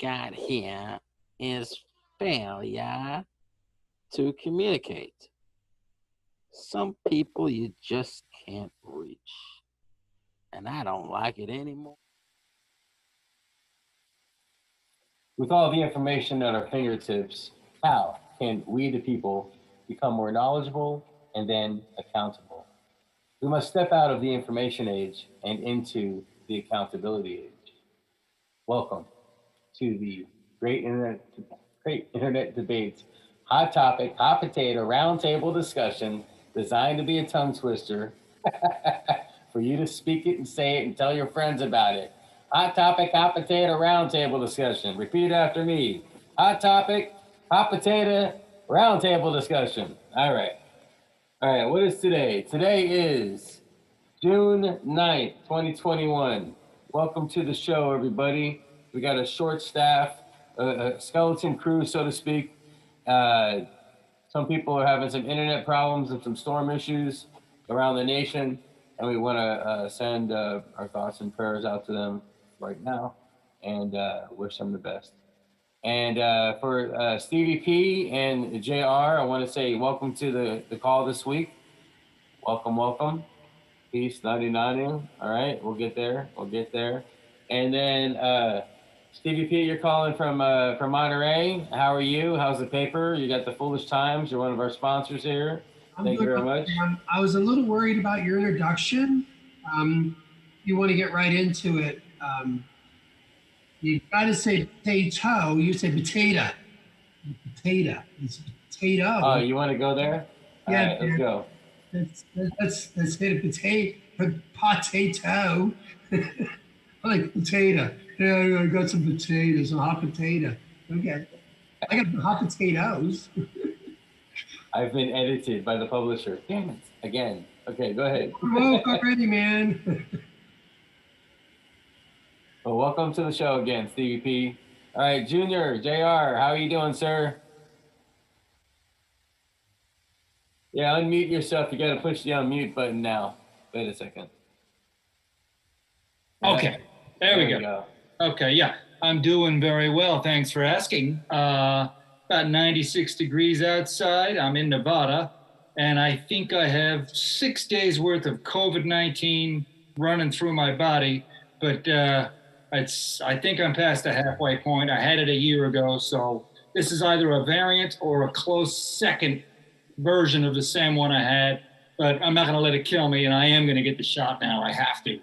got here is failure to communicate. Some people you just can't reach, and I don't like it anymore. With all the information at our fingertips, how can we, the people, become more knowledgeable and then accountable? We must step out of the information age and into the accountability age. Welcome to the great internet debates, hot topic, hot potato, roundtable discussion designed to be a tongue twister for you to speak it and say it and tell your friends about it. Hot topic, hot potato, roundtable discussion. Repeat after me. Hot topic, hot potato, roundtable discussion. All right. All right, what is today? Today is June 9th, 2021. Welcome to the show, everybody. We got a short staff, a skeleton crew, so to speak. Some people are having some internet problems and some storm issues around the nation, and we want to send our thoughts and prayers out to them right now and wish them the best. And for Stevie P and JR, I want to say welcome to the call this week. Welcome, welcome. Peace, 99. All right, we'll get there. We'll get there. And then Stevie P, you're calling from Monterey. How are you? How's the paper? You got the Foolish Times. You're one of our sponsors here. Thank you very much. I was a little worried about your introduction. You want to get right into it. You got to say potato. You say potato. Potato. It's potato. Oh, you want to go there? Yeah. All right, let's go. Let's hit a potato. I like potato. Yeah, I got some potatoes, a hot potato. Okay. I got hot potatoes. I've been edited by the publisher. Damn it. Again. Okay, go ahead. Woke already, man. Well, welcome to the show again, Stevie P. All right, Junior, JR, how are you doing, sir? Yeah, unmute yourself. You got to push the unmute button now. Wait a second. Okay, there we go. Okay, yeah, I'm doing very well. Thanks for asking. About 96 degrees outside. I'm in Nevada, and I think I have 6 days worth of COVID-19 running through my body, but I think I'm past the halfway point. I had it a year ago, so this is either a variant or a close second version of the same one I had, but I'm not going to let it kill me, and I am going to get the shot now. I have to.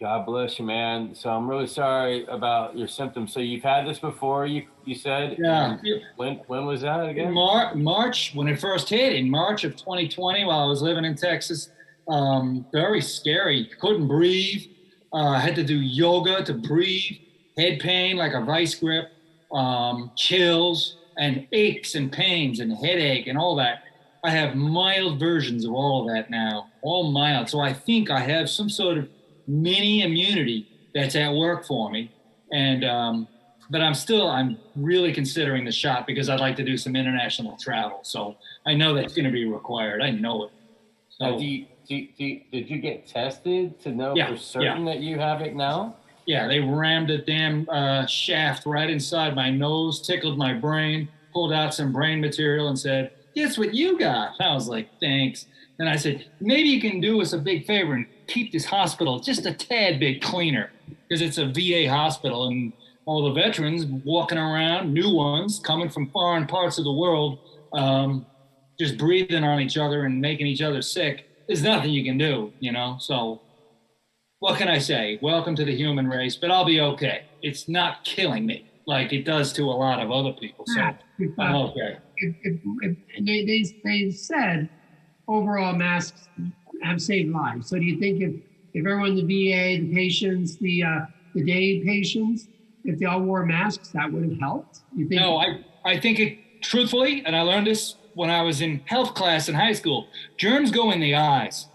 God bless you, man. So I'm really sorry about your symptoms. So you've had this before, you said? Yeah. When was that again? March, when it first hit, in March of 2020, while I was living in Texas. Very scary. Couldn't breathe. Had to do yoga to breathe. Head pain like a vice grip. Chills and aches and pains and headache and all that. I have mild versions of all of that now, all mild. So I think I have some sort of mini immunity that's at work for me. And, but I'm really considering the shot because I'd like to do some international travel. So I know that's going to be required. I know it. So, did you get tested to know for certain that you have it now? Yeah, they rammed a damn shaft right inside my nose, tickled my brain, pulled out some brain material and said, "Guess what you got?" I was like, "Thanks." And I said, "Maybe you can do us a big favor and keep this hospital just a tad bit cleaner," because it's a VA hospital and all the veterans walking around, new ones coming from foreign parts of the world, just breathing on each other and making each other sick. There's nothing you can do, you know? So what can I say? Welcome to the human race, but I'll be okay. It's not killing me like it does to a lot of other people. So I'm okay. They said overall masks have saved lives. So do you think if everyone in the VA, the patients, the day patients, if they all wore masks, that would have helped? You think? No, I think it, truthfully, and I learned this when I was in health class in high school, germs go in the eyes.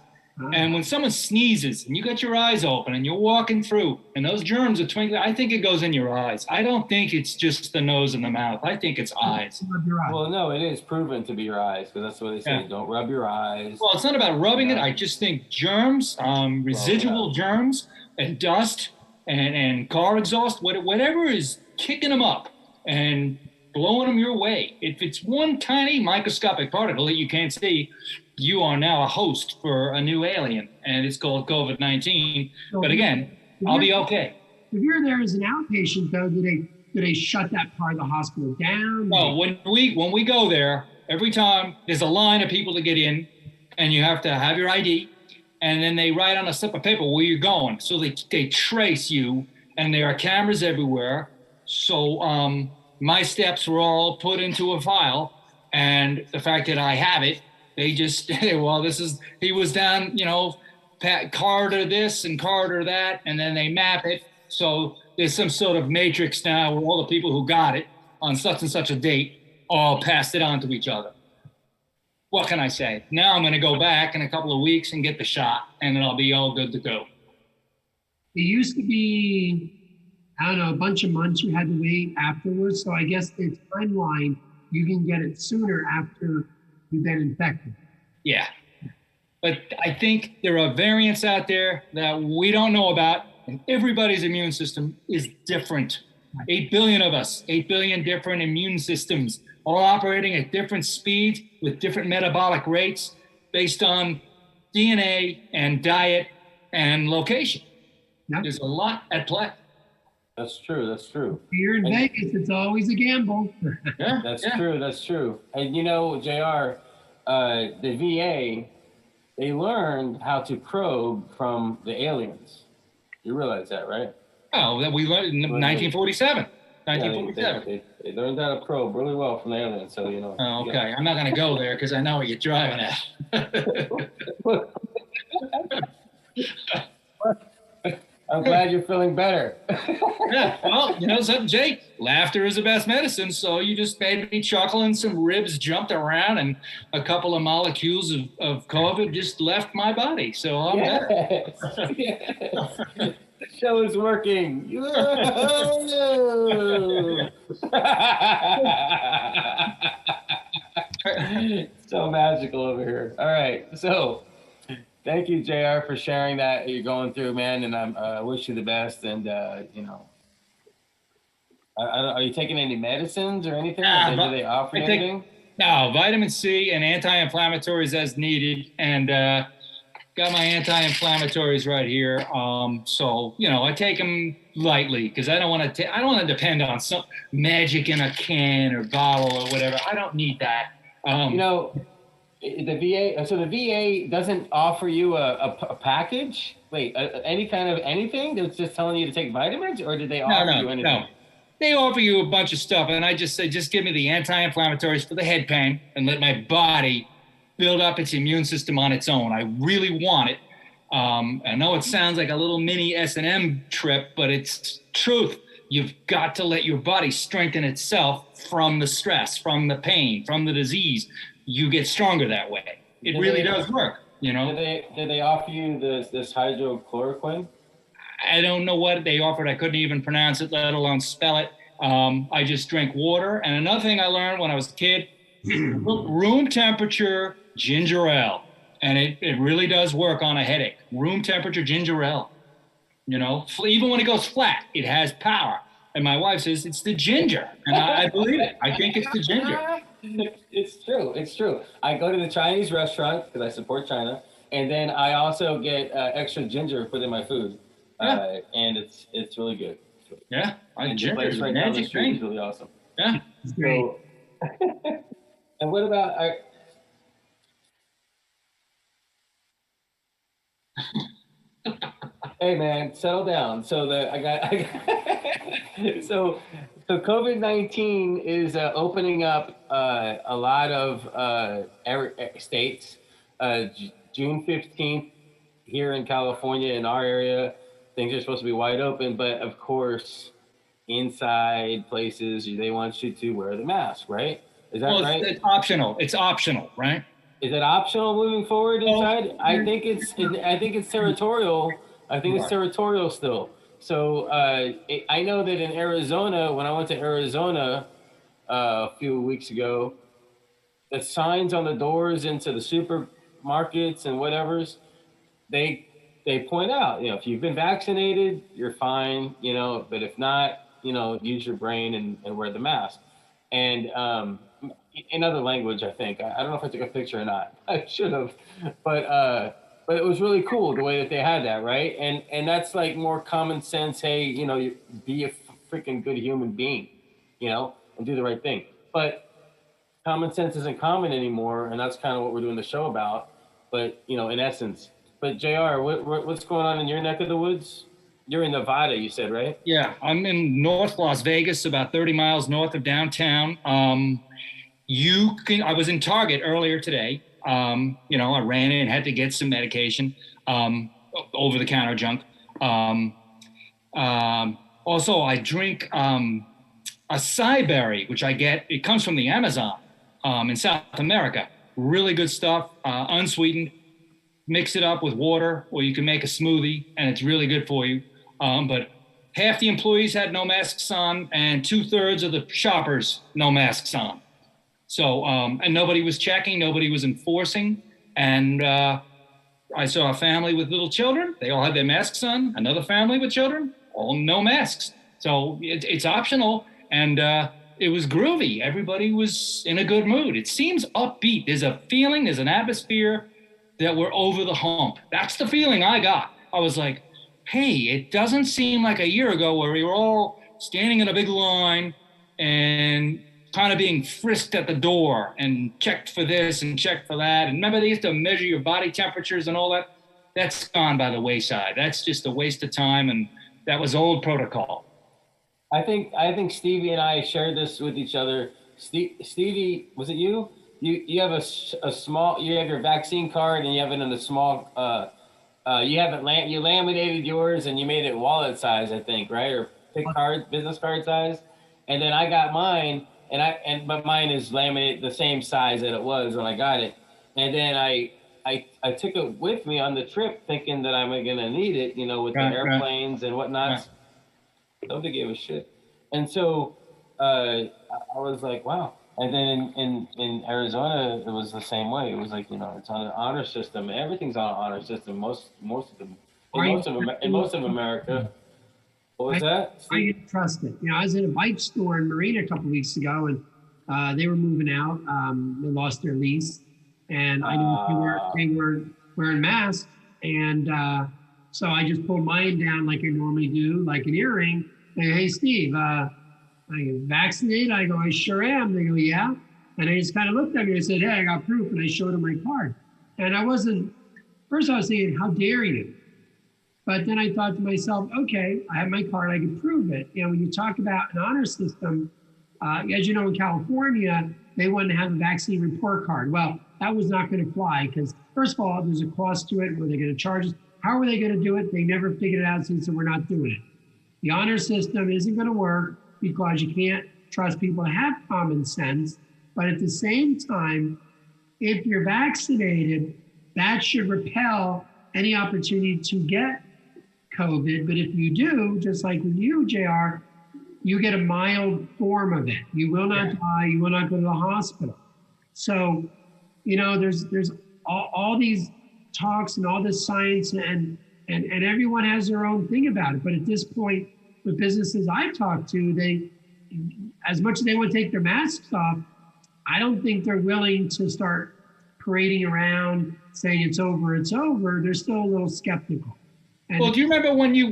And when someone sneezes and you got your eyes open and you're walking through and those germs are twinkling, I think it goes in your eyes. I don't think it's just the nose and the mouth. I think it's eyes. Well, no, it is proven to be your eyes because that's what they say. Yeah. Don't rub your eyes. Well, it's not about rubbing it. I just think germs, residual germs and dust and car exhaust, whatever is kicking them up and blowing them your way. If it's one tiny microscopic particle that you can't see, you are now a host for a new alien, and it's called COVID-19. But again, I'll be okay. If you're there as an outpatient, though, do they shut that part of the hospital down? No, when we go there, every time there's a line of people to get in, and you have to have your ID, and then they write on a slip of paper where you're going. So they trace you, and there are cameras everywhere. So my steps were all put into a file, and the fact that I have it, they just well, he was down, corridor this and corridor that, and then they map it. So there's some sort of matrix now where all the people who got it on such and such a date all passed it on to each other. What can I say? Now I'm going to go back in a couple of weeks and get the shot, and then I'll be all good to go. It used to be, I don't know, a bunch of months you had to wait afterwards. So I guess the timeline, you can get it sooner after you've been infected. Yeah. But I think there are variants out there that we don't know about, and everybody's immune system is different. 8 billion of us, 8 billion different immune systems, all operating at different speeds with different metabolic rates based on DNA and diet and location. Yep. There's a lot at play. That's true. That's true. Here in Vegas, it's always a gamble. Yeah, that's true. That's true. And JR, the VA, they learned how to probe from the aliens. You realize that, right? Oh, that we learned in 1947. 1947. Yeah, they learned how to probe really well from the aliens. So Oh, okay. I'm not going to go there because I know what you're driving at. I'm glad you're feeling better. Yeah, well, you know something, Jake? Laughter is the best medicine. So you just made me chuckle and some ribs jumped around and a couple of molecules of COVID just left my body. So I'm better. Yes. The show is working. So magical over here. All right. So thank you, JR, for sharing that you're going through, man. And I wish you the best. And, are you taking any medicines or anything? Do they offer you anything? No, vitamin C and anti-inflammatories as needed. And got my anti-inflammatories right here. So, I take them lightly because I don't want to depend on some magic in a can or bottle or whatever. I don't need that. The VA, so the VA doesn't offer you a package? Wait, any kind of anything? That's just telling you to take vitamins, or did they offer you anything? No. They offer you a bunch of stuff, and I just say, just give me the anti-inflammatories for the head pain and let my body build up its immune system on its own. I really want it. I know it sounds like a little mini S&M trip, but it's truth. You've got to let your body strengthen itself from the stress, from the pain, from the disease. You get stronger that way. It really does work, Did they offer you this hydrochloroquine? I don't know what they offered. I couldn't even pronounce it, let alone spell it. I just drink water. And another thing I learned when I was a kid, room temperature ginger ale. And it really does work on a headache. Room temperature ginger ale. Even when it goes flat, it has power. And my wife says it's the ginger. And I believe it. I think it's the ginger. It's true. It's true. I go to the Chinese restaurant because I support China. And then I also get extra ginger put in my food. Yeah. And it's really good. Yeah. Ginger is right down the street is really awesome. Yeah. So, and what about... Hey man, settle down. So so COVID-19 is opening up a lot of states. June 15th here in California, in our area, things are supposed to be wide open, but of course, inside places they want you to wear the mask, right? Is that right? It's optional. It's optional, right? Is it optional moving forward inside? I think it's territorial. I think it's territorial still. So I know that in Arizona, when I went to Arizona a few weeks ago, the signs on the doors into the supermarkets and whatever's, they they point out, if you've been vaccinated, you're fine, but if not, use your brain and wear the mask. And in other language, I think. I don't know if I took a picture or not. I should have. But it was really cool the way that they had that, right? And that's like more common sense. Hey, be a freaking good human being, and do the right thing. But common sense isn't common anymore, and that's kind of what we're doing the show about. But in essence. But JR, what's going on in your neck of the woods? You're in Nevada, you said, right? Yeah, I'm in North Las Vegas, about 30 miles north of downtown. I was in Target earlier today. I ran in and had to get some medication, over-the-counter junk. Also, I drink acai berry, which I get. It comes from the Amazon in South America. Really good stuff, unsweetened. Mix it up with water, or you can make a smoothie, and it's really good for you. But half the employees had no masks on, and 2/3 of the shoppers no masks on. So, and nobody was checking, nobody was enforcing. And I saw a family with little children. They all had their masks on. Another family with children, all no masks. So it's optional, and it was groovy. Everybody was in a good mood. It seems upbeat. There's a feeling, there's an atmosphere that we're over the hump. That's the feeling I got. I was like, hey, it doesn't seem like a year ago where we were all standing in a big line and kind of being frisked at the door and checked for this and checked for that. And remember, they used to measure your body temperatures and all that? That's gone by the wayside. That's just a waste of time, and that was old protocol. I think Stevie and I shared this with each other. Stevie, was it you? You have a small. You have your vaccine card, and you have it in a small. You have it. You laminated yours, and you made it wallet size, I think, right, or business card size. And then I got mine, but mine is laminated the same size that it was when I got it. And then I took it with me on the trip, thinking that I'm gonna need it, with the airplanes and whatnot. Right. Nobody gave a shit. And so I was like, wow. And then in Arizona, it was the same way. It was like, it's on an honor system. Everything's on an honor system. Most of them, in most of America. What was that? I didn't trust it. I was in a bike store in Marina a couple of weeks ago, and they were moving out. They lost their lease, and I knew they were wearing masks. And so I just pulled mine down like I normally do, like an earring. I go, hey, Steve, I go, vaccinated? I go, I sure am. They go, yeah. And I just kind of looked at me and said, hey, I got proof. And I showed them my card. And first I was saying, how dare you? But then I thought to myself, okay, I have my card. I can prove it. When you talk about an honor system, as you know, in California, they wanted to have a vaccine report card. Well, that was not going to fly because, first of all, there's a cost to it. Were they going to charge us? How were they going to do it? They never figured it out, so we're not doing it. The honor system isn't going to work because you can't trust people to have common sense. But at the same time, if you're vaccinated, that should repel any opportunity to get COVID. But if you do, just like with you, JR, you get a mild form of it. You will not die. You will not go to the hospital. So, there's all these talks and all this science and everyone has their own thing about it. But at this point, with businesses I've talked to, they, as much as they want to take their masks off, I don't think they're willing to start parading around saying it's over. They're still a little skeptical. And well, do you remember when you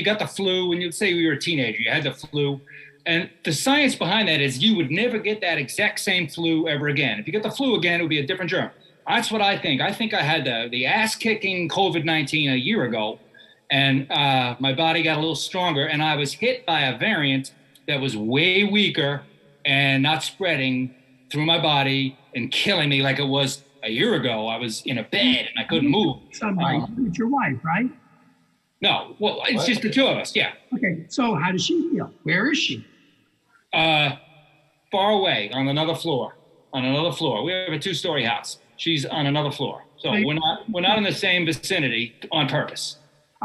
got the flu, when you say you were a teenager, you had the flu, and the science behind that is you would never get that exact same flu ever again. If you get the flu again, it would be a different germ. That's what I think. I think I had the ass-kicking COVID-19 a year ago, and my body got a little stronger, and I was hit by a variant that was way weaker and not spreading through my body and killing me like it was a year ago. I was in a bed and I couldn't move. Somebody, it's your wife, right? No, well, it's just the two of us, yeah. Okay, so how does she feel? Where is she? Far away on another floor. We have a 2-story house. She's on another floor. So we're not in the same vicinity on purpose.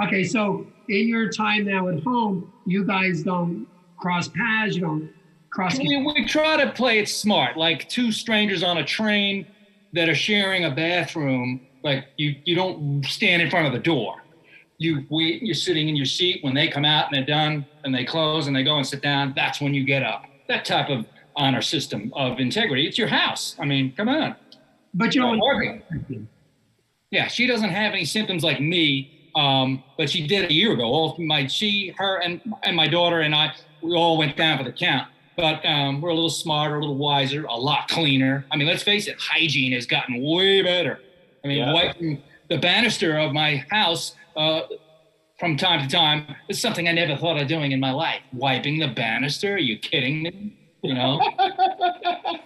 Okay, so in your time now at home, you guys don't cross paths, you don't cross. We try to play it smart, like two strangers on a train that are sharing a bathroom. Like you don't stand in front of the door. you wait, you're sitting in your seat when they come out and they're done and they close and they go and sit down. That's when you get up. That type of honor system of integrity. It's your house. I mean, come on. But you know, Yeah, she doesn't have any symptoms like me, but she did a year ago. She, her, and my daughter and I, we all went down for the count. But we're a little smarter, a little wiser, a lot cleaner. I mean, let's face it, hygiene has gotten way better. I mean, wiping the banister of my house from time to time is something I never thought of doing in my life. Wiping the banister? Are you kidding me? You know,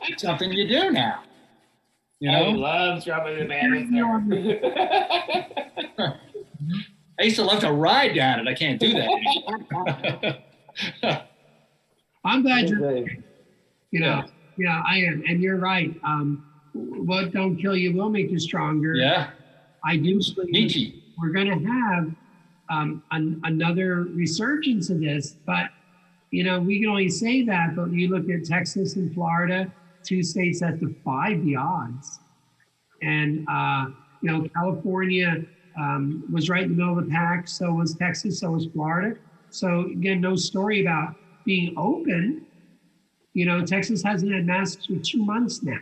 it's something you do now. You know, I love dropping the banister. I used to love to ride down it. I can't do that anymore. I'm glad you're, you know, yeah, I am. And you're right. What don't kill you will make you stronger. Yeah. I do believe Nietzsche. we're going to have another resurgence of this, but you know, we can only say that, but you look at Texas and Florida, 2 states that defy the odds. And, you know, California was right in the middle of the pack. So was Texas, so was Florida. So again, no story about being open. You know, Texas hasn't had masks for 2 months now.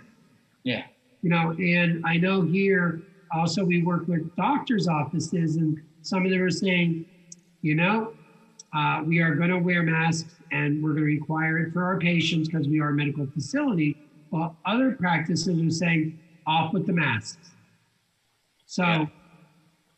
Yeah. You know, and I know here also we work with doctors' offices, and some of them are saying, you know, we are going to wear masks and we're going to require it for our patients because we are a medical facility. While other practices are saying, off with the masks. So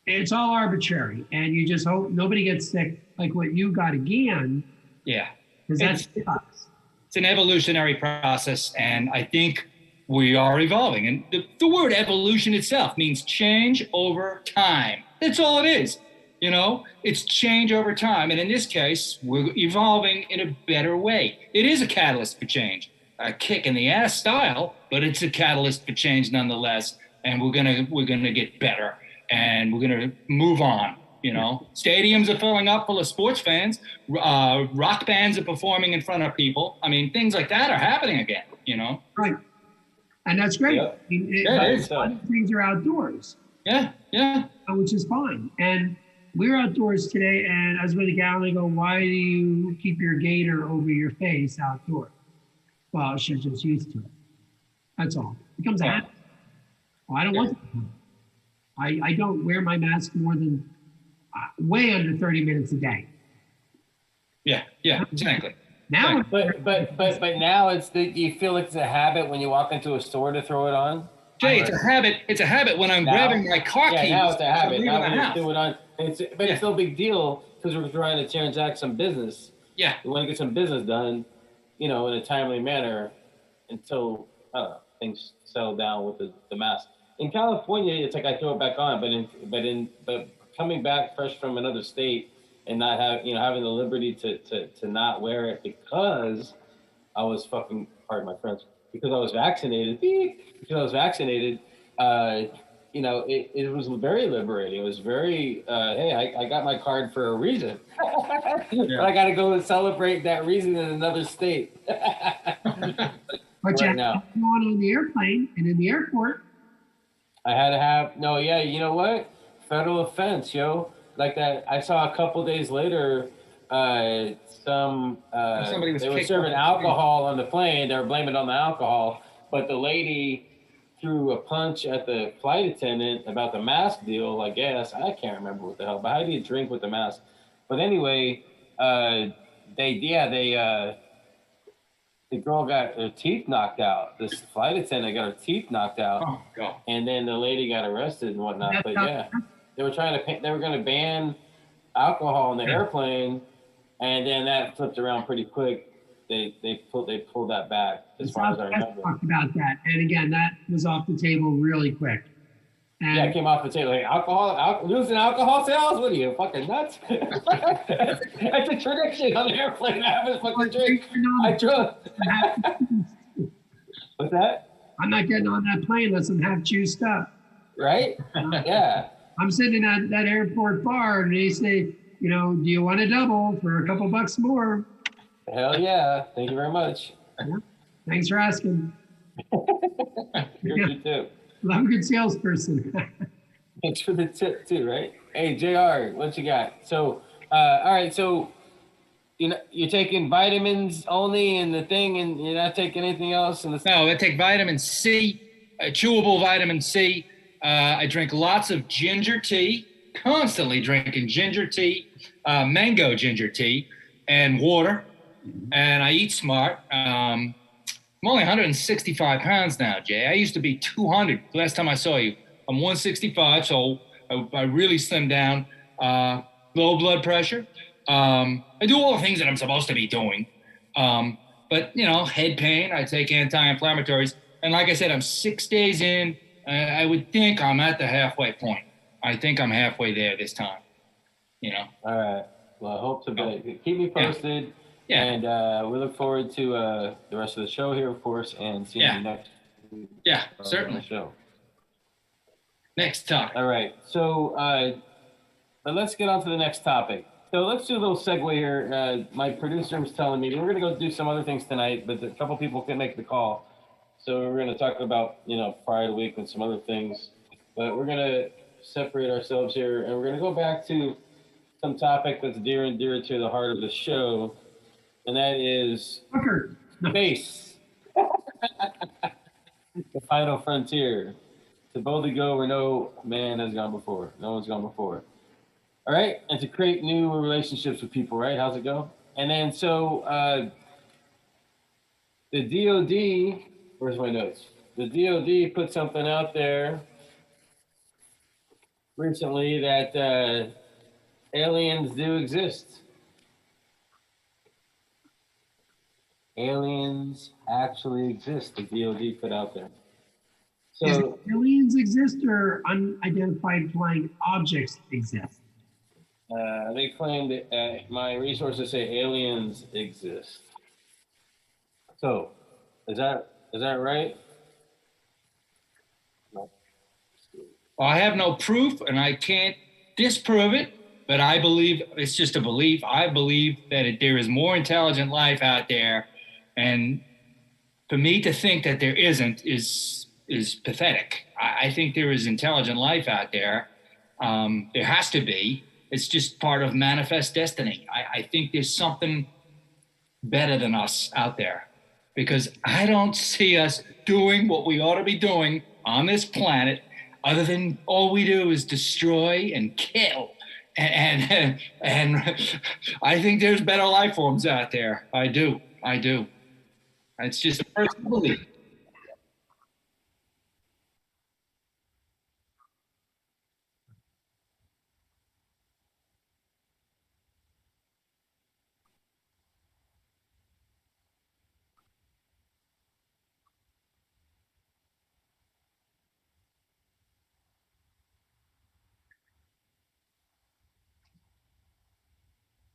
it's all arbitrary, and you just hope nobody gets sick like what you got again. Yeah. Because that's sucks. It's an evolutionary process, and I think we are evolving. And the word evolution itself means change over time. That's all it is. You know, it's change over time. And in this case, we're evolving in a better way. It is a catalyst for change, a kick in the ass style, but it's a catalyst for change nonetheless. And we're gonna get better, and we're gonna move on. You know, stadiums are filling up full of sports fans. Rock bands are performing in front of people. I mean, things like that are happening again. You know, Right. And that's great. Yep. I mean, Yeah, it is. a lot of things are outdoors, yeah, which is fine. And we're outdoors today, and I was with a gal, and I go, why do you keep your gaiter over your face outdoors? Well, she's just used to it. That's all. It becomes a habit. Well, I don't want to. I don't wear my mask more than way under 30 minutes a day. yeah, exactly. Now, But now you feel like it's a habit when you walk into a store to throw it on. Jay, it's a habit. It's a habit when I'm Now- grabbing my car keys. Yeah, now it's a habit. leaving Now the we just house. do it on. It's no big deal because we're trying to transact some business. Yeah, We want to get some business done, you know, in a timely manner until I don't know, things settle down with the mask. In California, it's like I throw it back on, but coming back fresh from another state and not having the liberty to not wear it because I was pardon my French, because I was vaccinated. You know, it was very liberating. It was very, hey, I got my card for a reason. But I got to go and celebrate that reason in another state. but you right now. have to go on the airplane and in the airport. I had to have, you know what? Federal offense, yo. Like that, I saw a couple days later, Somebody was they were kicked serving off the plane. alcohol on the plane. They were blaming it on the alcohol, but the lady threw a punch at the flight attendant about the mask deal, I guess. I can't remember what the hell, but how do you drink with the mask? But anyway, the girl got her teeth knocked out. This flight attendant got her teeth knocked out. Oh God. And then the lady got arrested and whatnot. That's But not- yeah, they were going to ban alcohol in the airplane, and then that flipped around pretty quick. They pulled that back as far as I remember. Talked about that, and again, that was off the table really quick. And Yeah, it came off the table. Like losing alcohol sales? What are you, fucking nuts? That's a tradition on the airplane. I have a fucking drink. I drunk. What's that? I'm not getting on that plane unless I'm half juiced up. Right? Yeah. I'm sitting at that airport bar, and they say, you know, do you want a double for a couple bucks more? Hell yeah. Thank you very much. Thanks for asking. You're Yeah. good too. Well, I'm a good salesperson. Thanks for the tip too, right? Hey, JR, what you got? So, all right, so you're taking vitamins only and the thing, and you're not taking anything else. And No, I take vitamin C, chewable vitamin C. I drink lots of ginger tea, constantly drinking ginger tea, mango ginger tea, and water. And I eat smart. I'm only 165 pounds now, Jay. I used to be 200 last time I saw you. I'm 165, so I really slimmed down. Low blood pressure. I do all the things that I'm supposed to be doing. But, head pain, I take anti-inflammatories. And like I said, I'm 6 days in. I would think I'm at the halfway point. I think I'm halfway there this time, All right. Well, I hope to keep me posted. Yeah. And we look forward to the rest of the show here, of course, and seeing you next week. Yeah, On certainly. the show. Next topic. All right. So but let's get on to the next topic. So let's do a little segue here. My producer was telling me we're going to go do some other things tonight, but a couple people couldn't make the call. So we're going to talk about, prior to the week and some other things. But we're going to separate ourselves here, and we're going to go back to some topic that's dear and dear to the heart of the show, and that is space. The final frontier. To boldly go where no man has gone before. No one's gone before. All right, and to create new relationships with people, right? How's it go? And then so the DOD, where's my notes? The DOD put something out there recently that aliens do exist. Aliens actually exist, the DOD put out there. So aliens exist or unidentified flying objects exist? They claim that my resources say aliens exist. So, is that right? No. Well, I have no proof, and I can't disprove it, but I believe it's just a belief. I believe that there is more intelligent life out there, and for me to think that there isn't is pathetic. I think there is intelligent life out there. There has to be. It's just part of manifest destiny. I think there's something better than us out there, because I don't see us doing what we ought to be doing on this planet, other than all we do is destroy and kill. And I think there's better life forms out there. I do. It's just a personal belief.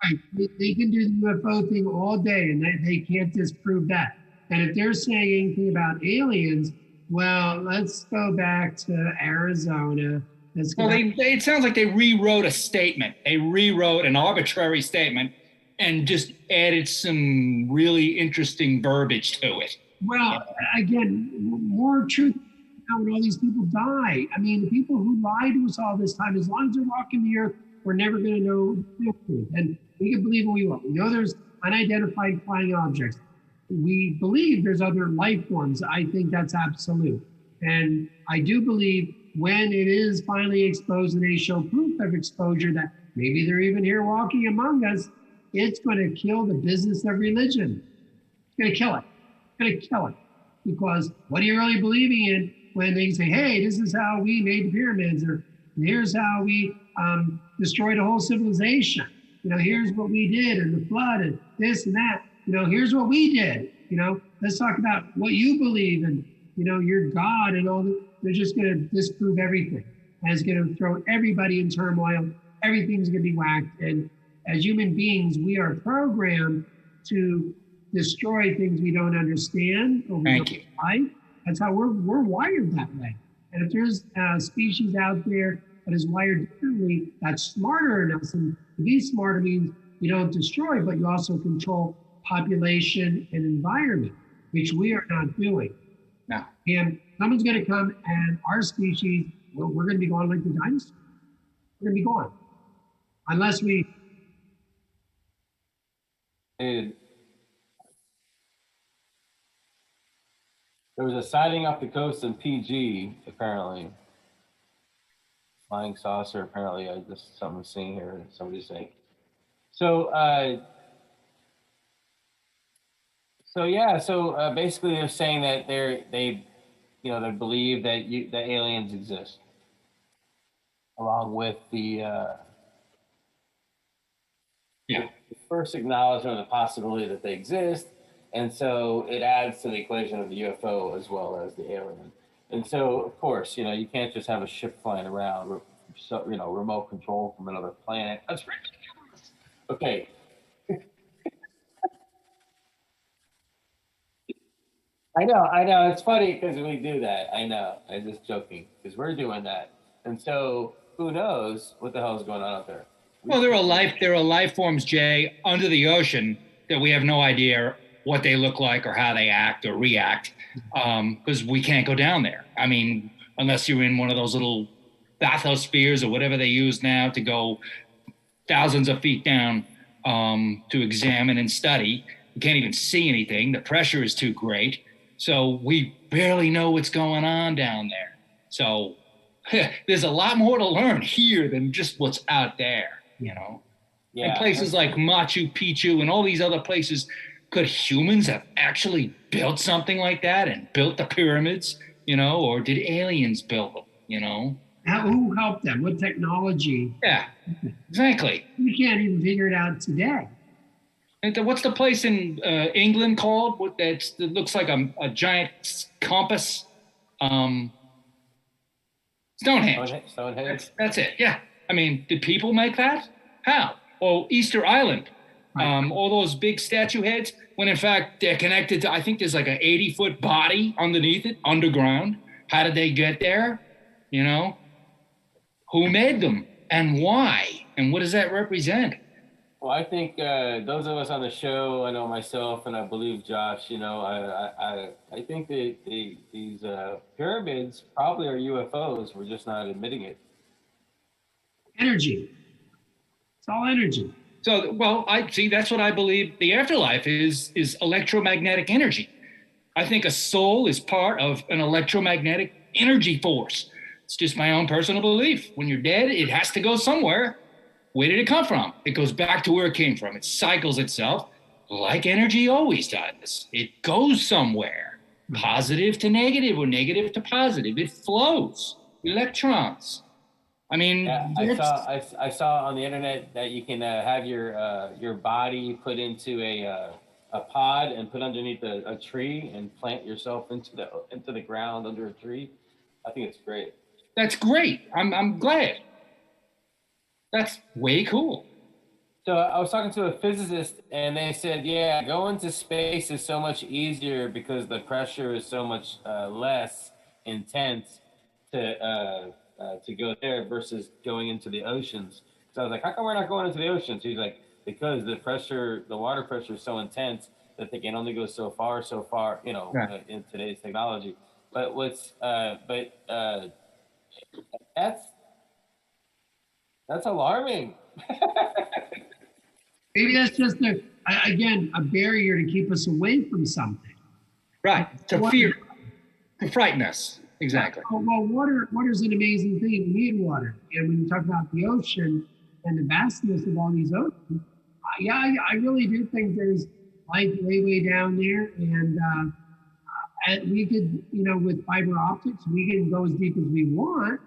Right. They can do the UFO thing all day, and they can't disprove that. And if they're saying anything about aliens, well, let's go back to Arizona. It sounds like they rewrote a statement. They rewrote an arbitrary statement and just added some really interesting verbiage to it. Well, again, more truth when all these people die. I mean, the people who lied to us all this time, as long as they're walking the earth, we're never going to know the truth. And we can believe what we want. We know there's unidentified flying objects. We believe there's other life forms. I think that's absolute. And I do believe when it is finally exposed and they show proof of exposure that maybe they're even here walking among us, it's going to kill the business of religion. It's going to kill it. It's going to kill it. Because what are you really believing in when they say, hey, this is how we made the pyramids, or here's how we destroyed a whole civilization. Here's what we did, and the flood, and this and that. Here's what we did. Let's talk about what you believe in, your God and all that. They're just going to disprove everything. And it's going to throw everybody in turmoil. Everything's going to be whacked. And as human beings, we are programmed to destroy things we don't understand or we don't like. That's how we're wired that way. And if there's a species out there that is wired differently, that's smarter than us. And to be smarter means you don't destroy, but you also control population and environment, which we are not doing. No. And someone's going to come, and our species, we're going to be gone like the dinosaurs. We're gonna be gone. Unless we, Dude, there was a sighting off the coast in PG, apparently. Flying saucer, apparently. I just something I'm seeing here. Somebody's saying. So, basically they're saying that they believe that that aliens exist, along with the first acknowledgement of the possibility that they exist, and so it adds to the equation of the UFO as well as the alien. And so, of course, you can't just have a ship flying around, remote control from another planet. That's ridiculous. Okay. I know. It's funny because we do that. I know. I'm just joking because we're doing that. And so, who knows what the hell is going on out there? Well, there are life forms, Jay, under the ocean that we have no idea what they look like or how they act or react, because we can't go down there. I mean, unless you're in one of those little bathyspheres or whatever they use now to go thousands of feet down to examine and study. We can't even see anything. The pressure is too great. So we barely know what's going on down there. So there's a lot more to learn here than just what's out there, Yeah. And places like Machu Picchu and all these other places, could humans have actually built something like that and built the pyramids, or did aliens build them, Who helped them? What technology? Yeah, exactly. We can't even figure it out today. And what's the place in England called? That looks like a giant compass? Stonehenge. That's it. Yeah. I mean, did people make that? How? Or Easter Island. All those big statue heads, when in fact they're connected to, I think there's like an 80-foot body underneath it, underground. How did they get there? Who made them and why? And what does that represent? Well, I think those of us on the show, I know myself and I believe Josh, I think that these pyramids probably are UFOs. We're just not admitting it. Energy. It's all energy. So, well, that's what I believe the afterlife is electromagnetic energy. I think a soul is part of an electromagnetic energy force. It's just my own personal belief. When you're dead, it has to go somewhere. Where did it come from? It goes back to where it came from. It cycles itself like energy always does. It goes somewhere, positive to negative or negative to positive. It flows, electrons. I mean, I saw on the internet that you can have your body put into a pod and put underneath a tree and plant yourself into the ground under a tree. I think it's great. That's great. I'm glad. That's way cool. So I was talking to a physicist and they said, yeah, going to space is so much easier because the pressure is so much less intense to go there versus going into the oceans. So I was like, how come we're not going into the oceans? He's like, because the water pressure is so intense that they can only go so far, in today's technology. But that's alarming. Maybe that's just a barrier to keep us away from something. Right. To fear, to frighten us. Exactly. Well, water's an amazing thing. We need water. And when you talk about the ocean and the vastness of all these oceans, I really do think there's life way down there. And we could, with fiber optics, we can go as deep as we want,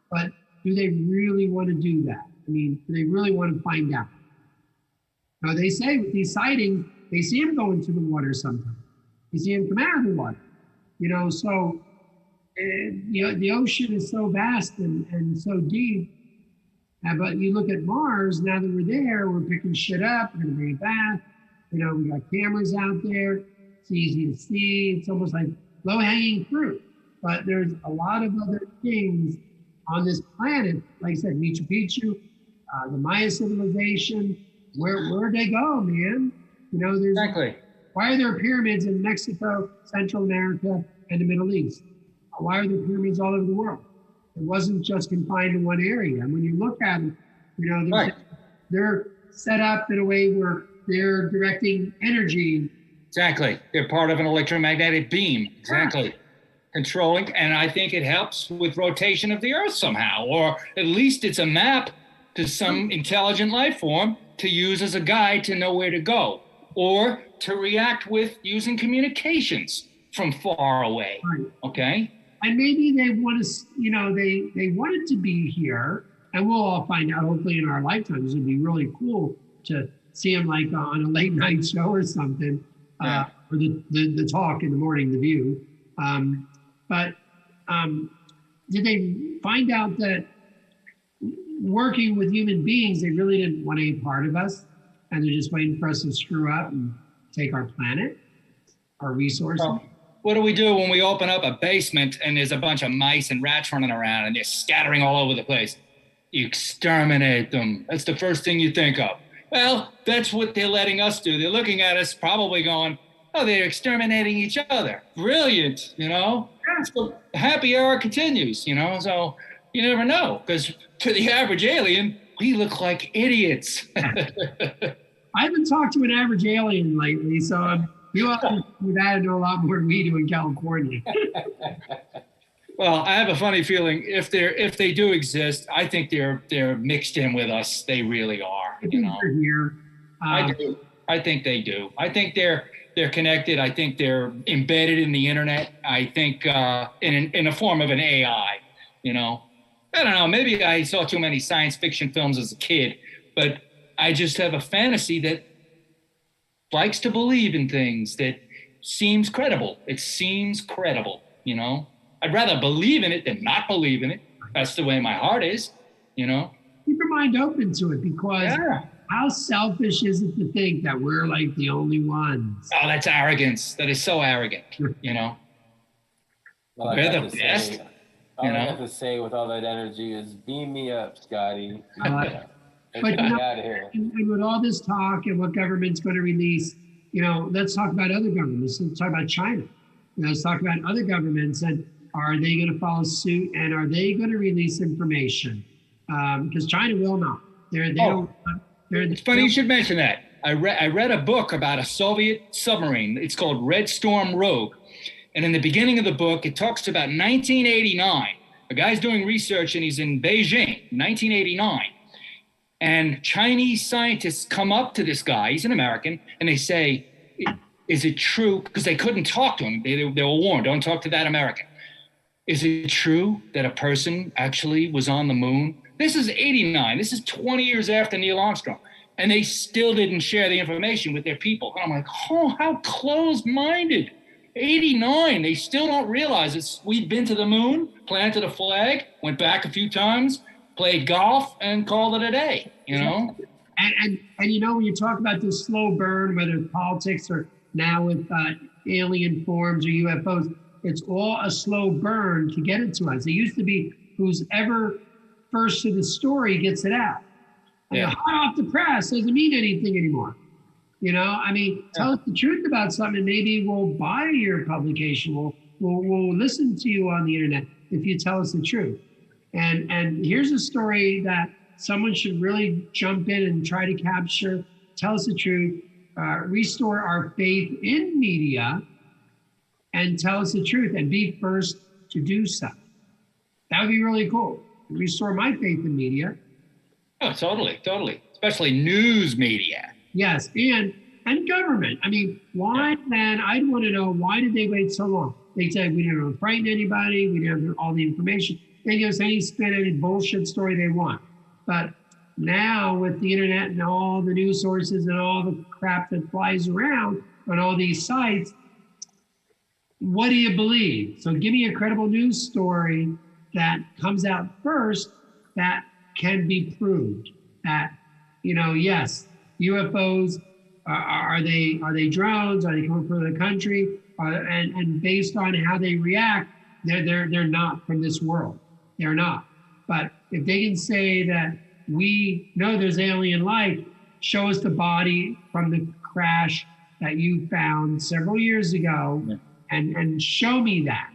but do they really want to do that? I mean, do they really want to find out? Now, they say with these sightings, they see them go into the water sometimes. They see them come out of the water, so the ocean is so vast and so deep. But you look at Mars, now that we're there, we're picking shit up, we're going to bring it back. We got cameras out there. It's easy to see. It's almost like low-hanging fruit. But there's a lot of other things on this planet, like I said, Machu Picchu, the Maya civilization. Where'd they go, man? There's exactly. Why are there pyramids in Mexico, Central America, and the Middle East? Why are there pyramids all over the world? It wasn't just confined to one area. And when you look at them, you know, Right. they're set up in a way where they're directing energy. Exactly. They're part of an electromagnetic beam. Exactly. Controlling, and I think it helps with rotation of the Earth somehow, or at least it's a map to some intelligent life form to use as a guide to know where to go, or to react with using communications from far away. Right. Okay? And maybe they want to, you know, they wanted to be here, and we'll all find out hopefully in our lifetimes. It'd be really cool to see them like on a late night show or something, Yeah. or the talk in the morning, The View. But did they find out that working with human beings, they really didn't want any part of us, and they're just waiting for us to screw up and take our planet, our resources? Well, what do we do when we open up a basement and there's a bunch of mice and rats running around and they're scattering all over the place? You exterminate them. That's the first thing you think of. Well, that's what they're letting us do. They're looking at us probably going, oh, they're exterminating each other. Brilliant, you know? So happy hour continues, you know? So you never know, because to the average alien, we look like idiots. I haven't talked to an average alien lately, so you all do that and know a lot more than we do in California. Well, I have a funny feeling if they do exist, I think they're mixed in with us. They really are. I You think know? they're here. I do. I think they do. I think they're connected. I think they're embedded in the internet. I think in a form of an AI. You know, I don't know. Maybe I saw too many science fiction films as a kid, but I just have a fantasy that likes to believe in things that seems credible. It seems credible. You know, I'd rather believe in it than not believe in it. That's the way my heart is. You know. Keep your mind open to it, because Yeah. how selfish is it to think that we're like the only ones? Oh, that's arrogance. That is so arrogant. You know. Well, I We're have the to best, say, all you I know? have to say with all that energy is beam me up, Scotty. Beam Uh, me up. Let's but get you me know- out of here. And with all this talk and what government's going to release, you know, let's talk about other governments. Let's talk about China. You know, let's talk about other governments, and are they going to follow suit, and are they going to release information? Because China will not. They don't. It's funny you should mention that. I read a book about a Soviet submarine. It's called Red Storm Rogue. And in the beginning of the book, it talks about 1989. A guy's doing research and he's in Beijing, 1989. And Chinese scientists come up to this guy, he's an American, and they say, is it true? Because they couldn't talk to him. They were warned, don't talk to that American. Is it true that a person actually was on the moon? This is 89. This is 20 years after Neil Armstrong. And they still didn't share the information with their people. And I'm like, oh, how closed-minded. 89, they still don't realize it's, we've been to the moon, planted a flag, went back a few times, played golf, and called it a day, you know? And you know, when you talk about this slow burn, whether it's politics or now with alien forms or UFOs, it's all a slow burn to get it to us. It used to be who's ever first to the story gets it out. And Yeah. hot off the press doesn't mean anything anymore. You know, I mean, tell us the truth about something, and maybe we'll buy your publication. We'll listen to you on the internet if you tell us the truth. And here's a story that someone should really jump in and try to capture. Tell us the truth. Restore our faith in media, and tell us the truth, and be first to do so. That would be really cool. Restore my faith in media. Oh, totally, totally. Especially news media. Yes, and government. I mean, why then? I'd want to know, why did they wait so long? They said we didn't want to frighten anybody. We didn't have all the information. They give us any spin, any bullshit story they want. But now with the internet and all the news sources and all the crap that flies around on all these sites, what do you believe? So give me a credible news story that comes out first that can be proved. That, you know, yes, UFOs, are they drones? Are they coming from the country? And based on how they react, they're not from this world. They're not. But if they can say that we know there's alien life, show us the body from the crash that you found several years ago, and show me that,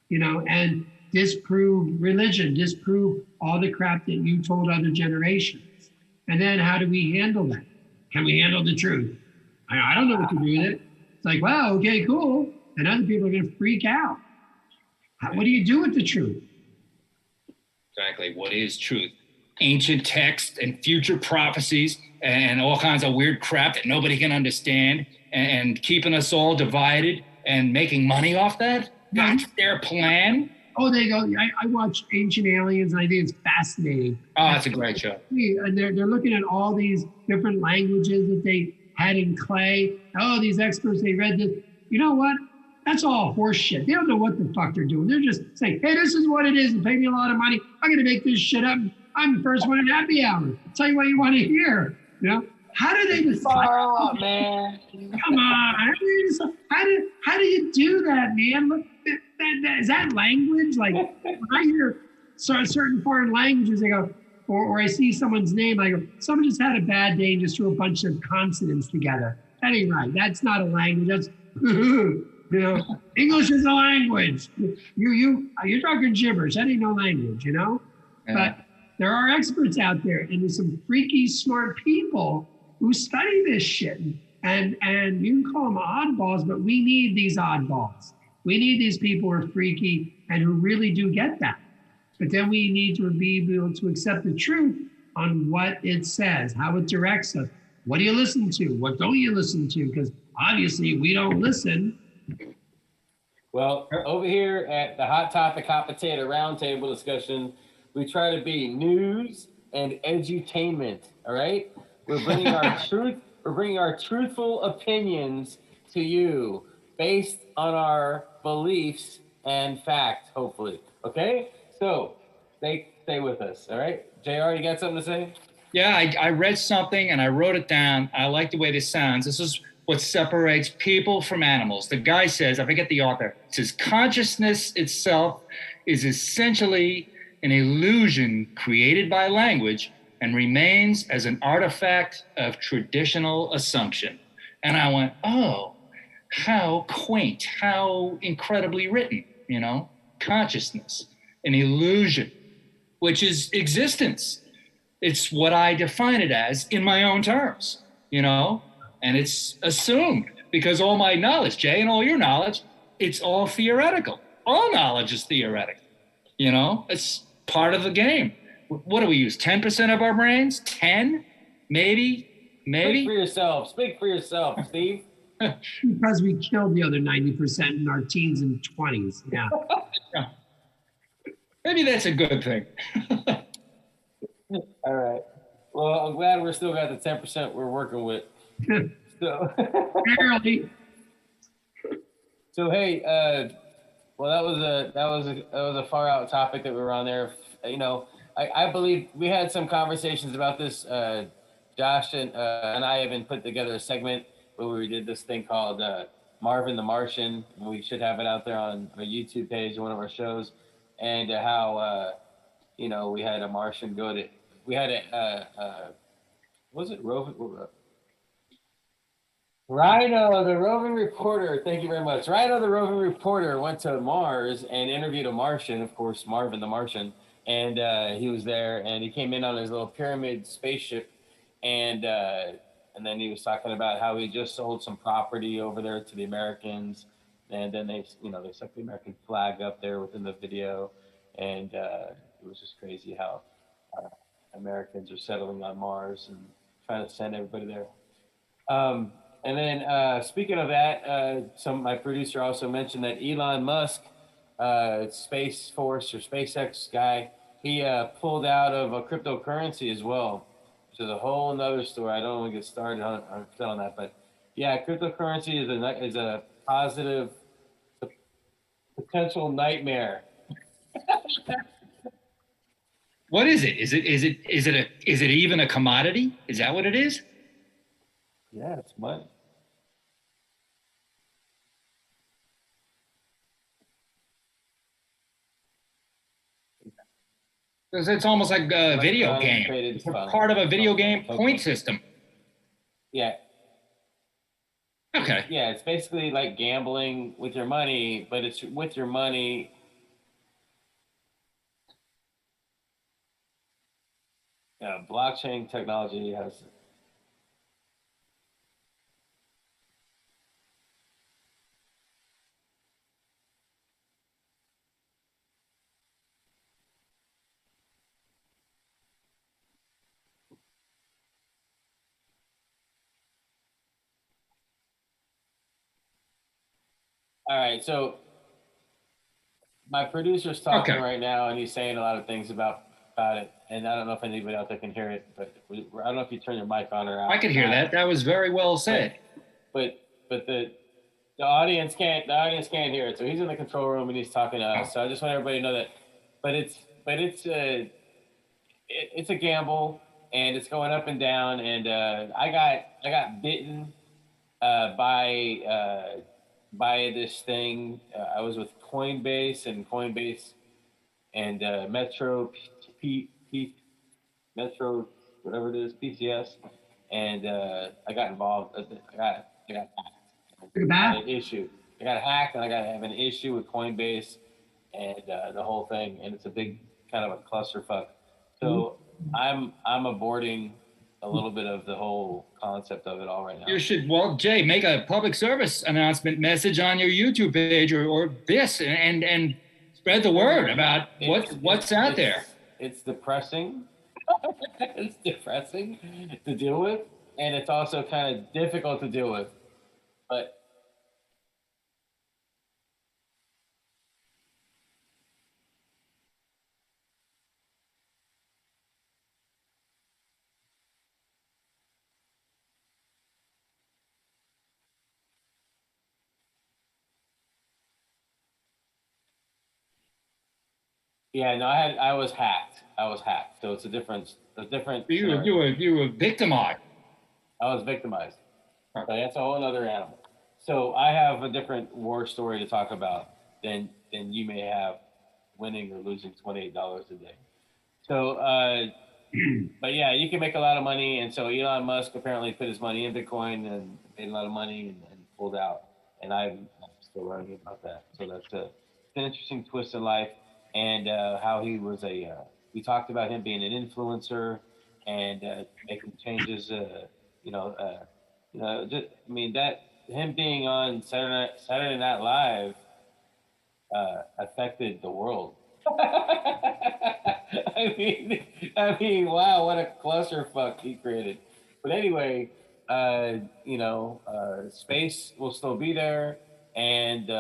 you know, and disprove religion, disprove all the crap that you told other generations. And then how do we handle that? Can we handle the truth? I don't know what to do with it. It's like, wow, okay, cool. And other people are going to freak out. What do you do with the truth? Exactly. What is truth? Ancient texts and future prophecies and all kinds of weird crap that nobody can understand and keeping us all divided and making money off that? That's their plan? Oh, they go, I watch Ancient Aliens and I think it's fascinating. Oh, that's a great show. And they're looking at all these different languages that they had in clay. Oh, these experts, they read this. You know what? That's all horse shit. They don't know what the fuck they're doing. They're just saying, hey, this is what it is. You pay me a lot of money. I'm going to make this shit up. I'm the first one in happy hour. Tell you what you want to hear. You know? How do they decide? Oh, man. Come on. How do you do that, man? Look, is that language? Like when I hear certain foreign languages, I go, or I see someone's name, I go, someone just had a bad day and just threw a bunch of consonants together. That ain't right. That's not a language. That's you know, English is a language. You're talking gibberish. That ain't no language, you know? Yeah. But there are experts out there, and there's some freaky smart people who study this shit. And you can call them oddballs, but we need these oddballs. We need these people who are freaky and who really do get that. But then we need to be able to accept the truth on what it says, how it directs us. What do you listen to? What don't you listen to? Because obviously we don't listen. Well, over here at the Hot Topic Hot Potato Roundtable discussion, we try to be news and edutainment. All right, we're bringing our truth. We're bringing our truthful opinions to you based on our beliefs and fact. Hopefully, okay. So stay with us. All right, JR, you got something to say? Yeah, I read something and I wrote it down. I like the way this sounds. This is what separates people from animals. The guy says, I forget the author, it says, consciousness itself is essentially an illusion created by language and remains as an artifact of traditional assumption. And I went, oh, how quaint, how incredibly written, you know, consciousness, an illusion, which is existence. It's what I define it as in my own terms, you know, and it's assumed because all my knowledge, Jay, and all your knowledge, it's all theoretical. All knowledge is theoretical, you know, it's part of the game. What do we use? 10% of our brains? 10? Maybe? Speak for yourself, Steve. Because we killed the other 90% in our teens and 20s. Yeah. Yeah. Maybe that's a good thing. All right. Well, I'm glad we're still got the 10% we're working with. So, Barely. So hey, well, that was a far out topic that we were on there. You know, I believe we had some conversations about this. Josh and I even put together a segment where we did this thing called Marvin the Martian. And we should have it out there on our YouTube page, one of our shows, and how you know, we had a Martian go to. We had was it Rhino, the roving reporter. Thank you very much. Rhino, the roving reporter, went to Mars and interviewed a Martian, of course, Marvin the Martian. And he was there, and he came in on his little pyramid spaceship, and then he was talking about how he just sold some property over there to the Americans, and then they stuck the American flag up there within the video, and it was just crazy how Americans are settling on Mars and trying to send everybody there. And then speaking of that, my producer also mentioned that Elon Musk, Space Force or SpaceX guy, he pulled out of a cryptocurrency as well, which is a whole nother story. I don't want to get started on that, but yeah, cryptocurrency is a positive potential nightmare. What is it? Is it even a commodity? Is that what it is? Yeah, it's money. Because it's almost like a video game. It's part of a video game point system. Yeah. Okay. Yeah, it's basically like gambling with your money, but it's with your money blockchain technology has. All right, so my producer's talking Okay. right now, and he's saying a lot of things about it. And I don't know if anybody out there can hear it, but I don't know if you turn your mic on or out. I could hear that. That was very well said. But the audience can't hear it. So he's in the control room and he's talking to us. So I just want everybody to know that. It's a gamble, and it's going up and down. And I got bitten by this thing. I was with Coinbase and Metro Metro, whatever it is, PCS, and I got involved. I got hacked. I had an issue. I got hacked, and I got to have an issue with Coinbase and the whole thing, and it's a big kind of a clusterfuck. So I'm aborting a little bit of the whole concept of it all right now. You should, well, Jay, make a public service announcement message on your YouTube page or this and spread the word about what's out there. It's depressing. It's depressing to deal with, and it's also kind of difficult to deal with. But yeah, no, I was hacked. So it's a different. You were victimized. I was victimized. But that's a whole other animal. So I have a different war story to talk about than you may have winning or losing $28 a day. So, but yeah, you can make a lot of money. And so Elon Musk apparently put his money in Bitcoin and made a lot of money and pulled out. And I'm still learning about that. So that's an interesting twist in life. And how he was we talked about him being an influencer and making changes, just, I mean, that him being on Saturday Night Live affected the world. I mean, wow, what a clusterfuck he created. But anyway, space will still be there, and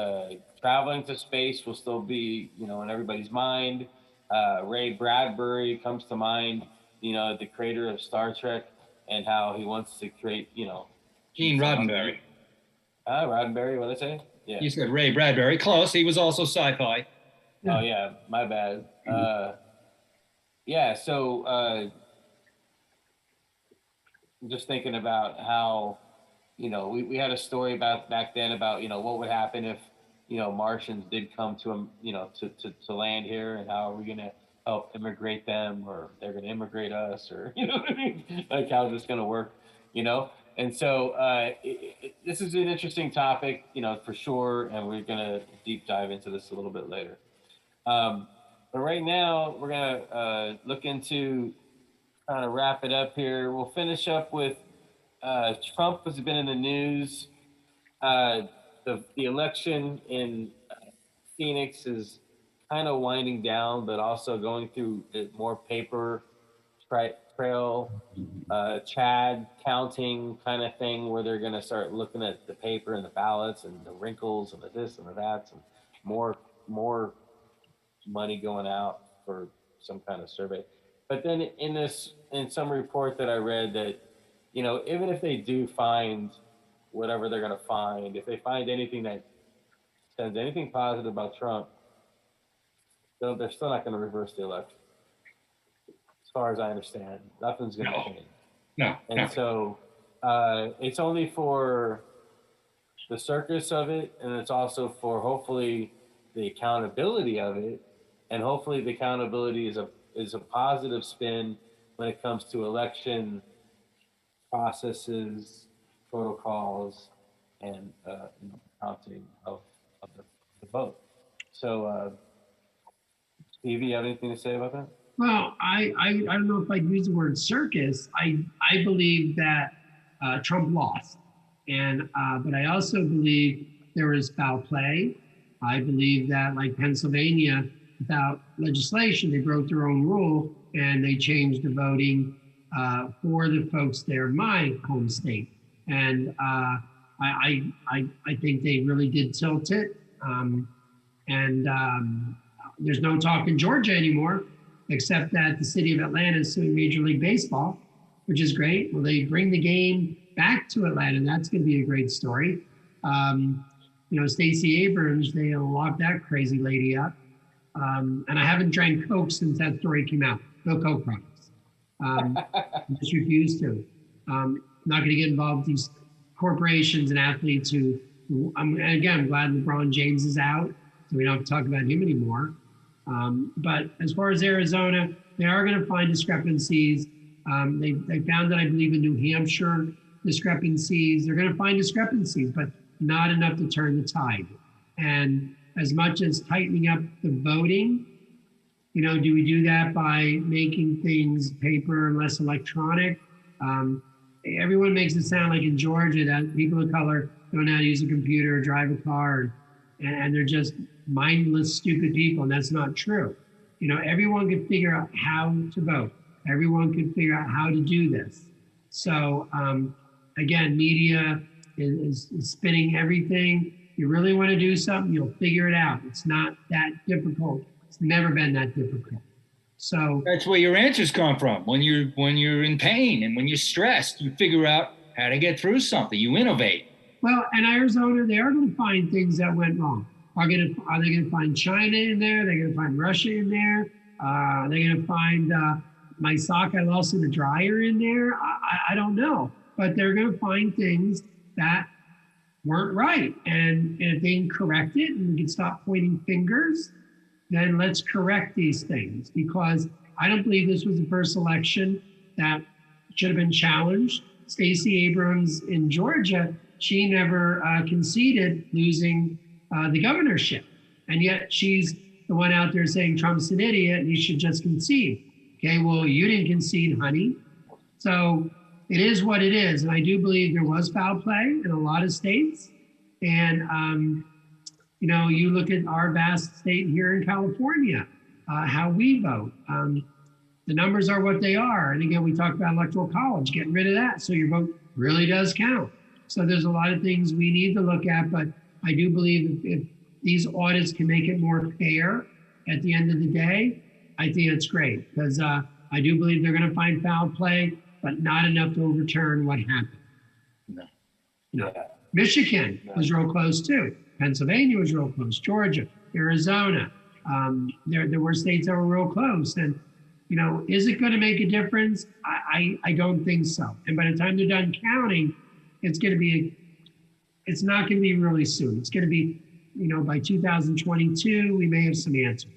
traveling to space will still be, in everybody's mind. Ray Bradbury comes to mind, the creator of Star Trek, and how he wants to create, Gene Roddenberry. Roddenberry, what did I say? Yeah. You said Ray Bradbury. Close. He was also sci-fi. Oh yeah, my bad. Yeah, so I'm just thinking about how, we had a story about back then about, what would happen if, Martians did come to to land here, and how are we gonna help immigrate them, or they're gonna immigrate us, or what I mean? Like, how's this gonna work, And so this is an interesting topic, for sure, and we're gonna deep dive into this a little bit later. But right now, we're going to look into, kind of wrap it up here. We'll finish up with Trump has been in the news. The election in Phoenix is kind of winding down, but also going through more paper trail, Chad counting kind of thing, where they're going to start looking at the paper and the ballots and the wrinkles and the this and the that, and more money going out for some kind of survey. But then in some report that I read, that even if they do find whatever they're going to find, if they find anything that says anything positive about Trump, they're still not going to reverse the election. As far as I understand, nothing's going to change. No. So it's only for the circus of it, and it's also for hopefully the accountability of it, and hopefully the accountability is a positive spin when it comes to election processes, protocols, and counting of the vote. So, Stevie, you have anything to say about that? Well, I don't know if I'd use the word circus. I believe that Trump lost, and but I also believe there was foul play. I believe that, like Pennsylvania, without legislation, they broke their own rule and they changed the voting for the folks there, my home state, and I think they really did tilt it. And there's no talk in Georgia anymore, except that the city of Atlanta is suing Major League Baseball, which is great. Well, they bring the game back to Atlanta. That's going to be a great story. You know, Stacey Abrams, they locked that crazy lady up. And I haven't drank Coke since that story came out. No Coke products. I just refuse to. I'm not going to get involved with these corporations and athletes who, and again, I'm glad LeBron James is out, so we don't have to talk about him anymore. But as far as Arizona, they are going to find discrepancies. They found that, I believe, in New Hampshire, discrepancies. They're going to find discrepancies, but not enough to turn the tide. And as much as tightening up the voting, you know, do we do that by making things paper and less electronic? Everyone makes it sound like in Georgia that people of color don't know how to use a computer or drive a car, and they're just mindless, stupid people, and that's not true. You know, everyone can figure out how to vote. Everyone can figure out how to do this. So again, media is spinning everything. You really want to do something, you'll figure it out. It's not that difficult. It's never been that difficult. So that's where your answers come from. When you're in pain and when you're stressed, you figure out how to get through something. You innovate. Well, in Arizona, they are going to find things that went wrong. Are they going to find China in there? They're going to find Russia in there? They're going to find my sock I lost in the dryer in there? I don't know. But they're going to find things that weren't right. And if they can correct it and we can stop pointing fingers, then let's correct these things, because I don't believe this was the first election that should have been challenged. Stacey Abrams in Georgia, she never conceded losing the governorship. And yet she's the one out there saying Trump's an idiot and he should just concede. Okay, well, you didn't concede, honey. So it is what it is. And I do believe there was foul play in a lot of states. And, you know, you look at our vast state here in California, how we vote. The numbers are what they are. And again, we talked about electoral college, getting rid of that. So your vote really does count. So there's a lot of things we need to look at, but I do believe if these audits can make it more fair at the end of the day, I think it's great, because I do believe they're going to find foul play, but not enough to overturn what happened. No. Michigan was real close too. Pennsylvania was real close. Georgia, Arizona. There were states that were real close. And, you know, is it going to make a difference? I don't think so. And by the time they're done counting, it's not going to be really soon. It's going to be, you know, by 2022, we may have some answers.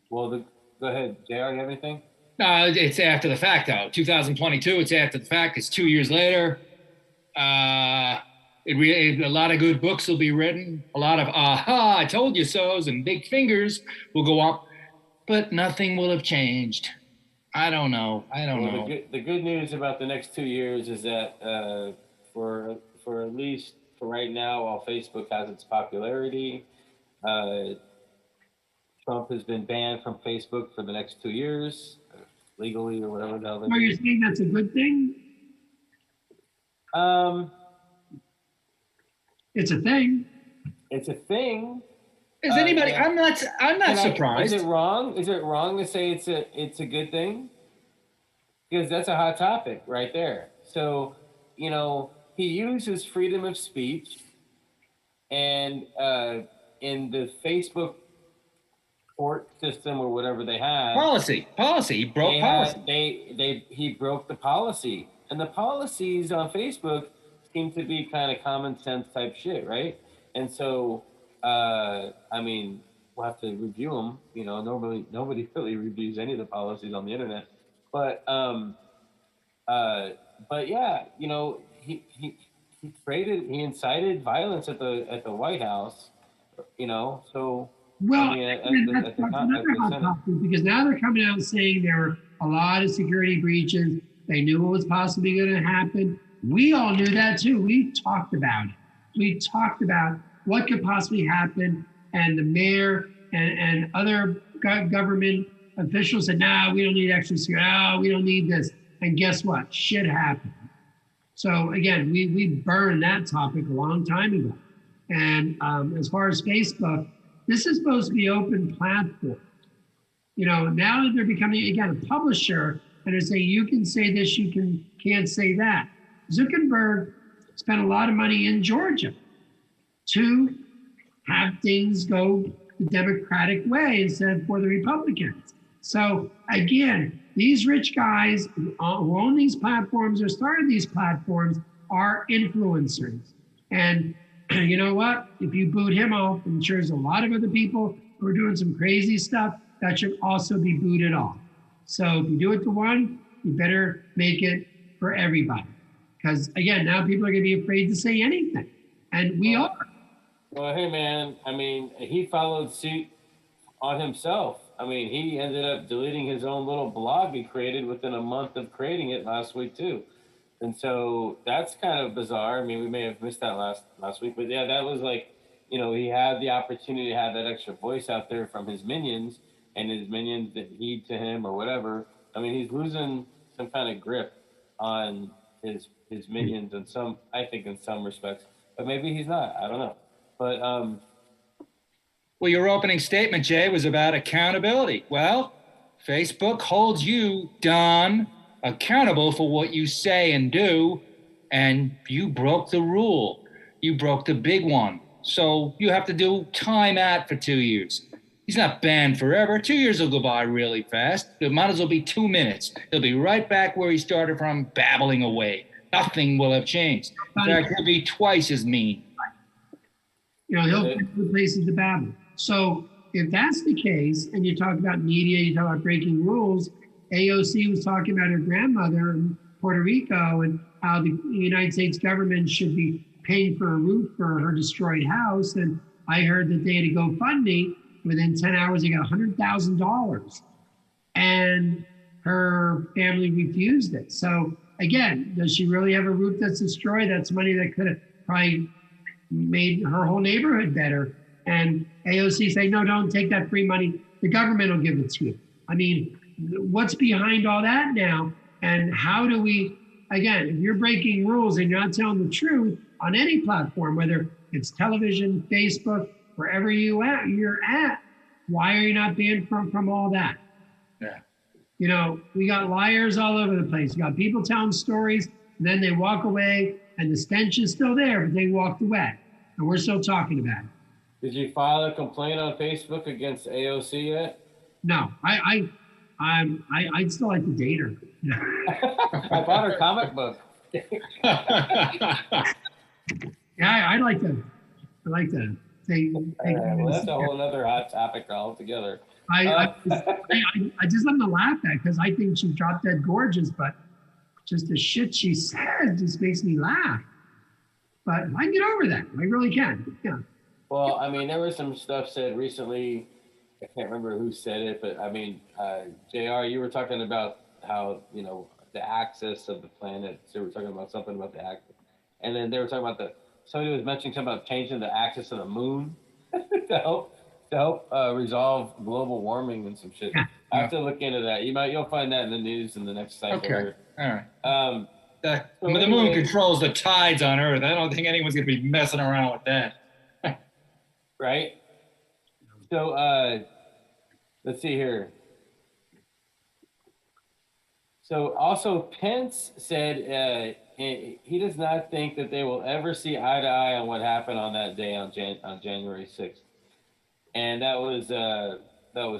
Well, go ahead, JR, you have anything? No, it's after the fact, though. 2022, it's after the fact. It's 2 years later. A lot of good books will be written. A lot of aha, I told you so's and big fingers will go up, but nothing will have changed. I don't know. The good news about the next 2 years is that for at least for right now, while Facebook has its popularity, Trump has been banned from Facebook for the next 2 years, legally or whatever the hell. Are you saying that's a good thing? It's a thing. It's a thing. Is anybody? Yeah. I'm not surprised. Is it wrong? Is it wrong to say it's a good thing? Because that's a hot topic right there. So, you know, he uses freedom of speech, and in the Facebook court system or whatever they have policy. He broke policy. He broke the policy, and the policies on Facebook seem to be kind of common sense type shit, right? And so, I mean, we'll have to review them. You know, normally nobody really reviews any of the policies on the internet, but yeah, you know, he incited violence at the White House, you know. So Well, I mean, that's another hot topic because now they're coming out and saying there were a lot of security breaches. They knew what was possibly going to happen. We all knew that too. We talked about it. We talked about what could possibly happen, and the mayor and other government officials said, "No, we don't need extra security. No, we don't need this." And guess what? Shit happened. So again, we burned that topic a long time ago. And as far as Facebook, this is supposed to be open platform. You know, now that they're becoming, again, a publisher, and they're saying you can say this, you can't say that. Zuckerberg spent a lot of money in Georgia to have things go the Democratic way instead of for the Republicans. So again, these rich guys who own these platforms or started these platforms are influencers. And you know what? If you boot him off, I'm sure there's a lot of other people who are doing some crazy stuff that should also be booted off. So if you do it to one, you better make it for everybody. Because again, now people are going to be afraid to say anything. And we are. Well, hey, man, I mean, he followed suit on himself. I mean, he ended up deleting his own little blog he created within a month of creating it last week, too. And so that's kind of bizarre. I mean, we may have missed that last week, but yeah, that was like, you know, he had the opportunity to have that extra voice out there from his minions, and his minions that heed to him or whatever. I mean, he's losing some kind of grip on his minions in some, I think, in some respects, but maybe he's not. I don't know. But well, your opening statement, Jay, was about accountability. Well, Facebook holds you, Don, accountable for what you say and do, and you broke the rule. You broke the big one. So you have to do time out for 2 years. He's not banned forever. 2 years will go by really fast. It might as well be 2 minutes. He'll be right back where he started from, babbling away. Nothing will have changed. In fact, he'll be twice as mean. You know, he'll find good places to babble. So if that's the case, and you talk about media, you talk about breaking rules, AOC was talking about her grandmother in Puerto Rico and how the United States government should be paying for a roof for her destroyed house. And I heard that they had a GoFundMe. Within 10 hours, they got $100,000. And her family refused it. So again, does she really have a roof that's destroyed? That's money that could have probably made her whole neighborhood better. And AOC say, no, don't take that free money. The government will give it to you. I mean, what's behind all that now? And how do we, again, if you're breaking rules and you're not telling the truth on any platform, whether it's television, Facebook, wherever you're at, why are you not banned from all that? Yeah. You know, we got liars all over the place. You got people telling stories, and then they walk away, and the stench is still there, but they walked away, and we're still talking about it. did you file a complaint on Facebook against AOC yet? No, I'd still like to date her. I bought her comic book. Yeah, I'd like to. Take Well, that's a whole other hot topic altogether. I just let them laugh at because I think she's drop dead gorgeous, but just the shit she says just makes me laugh. But I can get over that. I really can. Yeah. Well, I mean, there was some stuff said recently. I can't remember who said it, but I mean, JR, you were talking about how, you know, the axis of the planet. So we were talking about something about the axis. And then they were talking about somebody was mentioning something about changing the axis of the moon to help resolve global warming and some shit. I have to look into that. You'll find that in the news in the next cycle. Okay. All right. So the moon controls the tides on Earth. I don't think anyone's going to be messing around with that. Right? So let's see here. So also Pence said he does not think that they will ever see eye to eye on what happened on that day on January 6th. And that was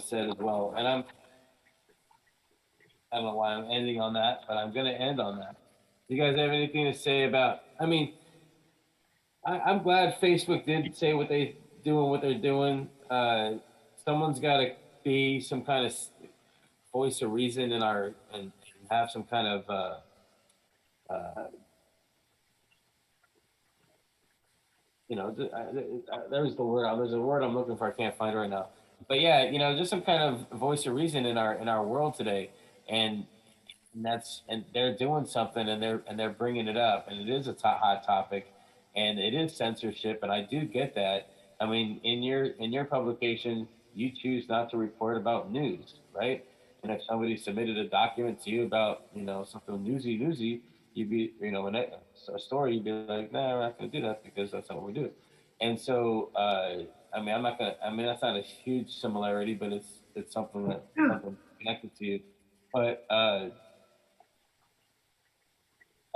said as well. And I don't know why I'm ending on that, but I'm going to end on that. You guys have anything to say about, I mean, I'm glad Facebook did say what they're doing. Someone's got to be some kind of voice of reason and have some kind of there's the word. There's a word I'm looking for. I can't find it right now. But yeah, just some kind of voice of reason in our world today, and and they're doing something, and they're bringing it up, and it is a hot topic, and it is censorship, and I do get that. I mean, in your publication, you choose not to report about news, right? And if somebody submitted a document to you about something newsy, you'd be a story, you'd be like, nah, we're not going to do that because that's not what we do. And so, I mean, I'm not gonna. I mean, that's not a huge similarity, but it's something that something connected to you. But I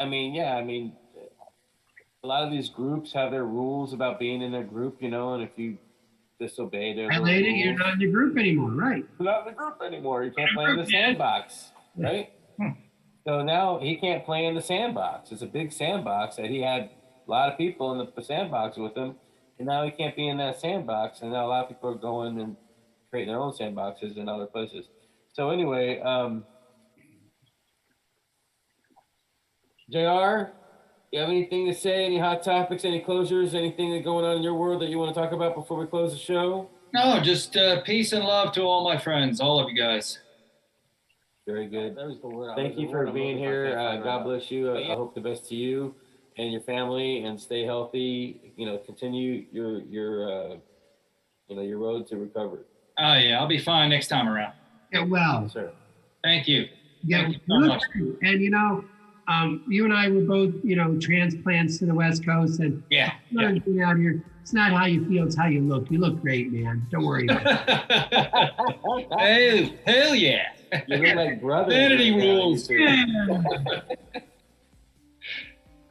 mean, yeah, I mean, a lot of these groups have their rules about being in a group, and if you disobey their rules, you're not in the group anymore, right? You're not in the group anymore. You can't play in the sandbox, right? So now he can't play in the sandbox. It's a big sandbox that he had a lot of people in the sandbox with him, and now he can't be in that sandbox. And now a lot of people are going and creating their own sandboxes in other places. So anyway, JR, you have anything to say? Any hot topics? Any closures? Anything that's going on in your world that you want to talk about before we close the show? No, just peace and love to all my friends, all of you guys. Very good. Thank you for being here. God bless you. I hope the best to you and your family, and stay healthy. Continue your road to recovery. Oh yeah, I'll be fine next time around. Get well. Yes, sir. Thank you. Yeah, Thank you so much. and you and I were both transplants to the West Coast, and Yeah. being out here, it's not how you feel, it's how you look. You look great, man. Don't worry about it. Hell yeah. You look like brother. Vanity rules.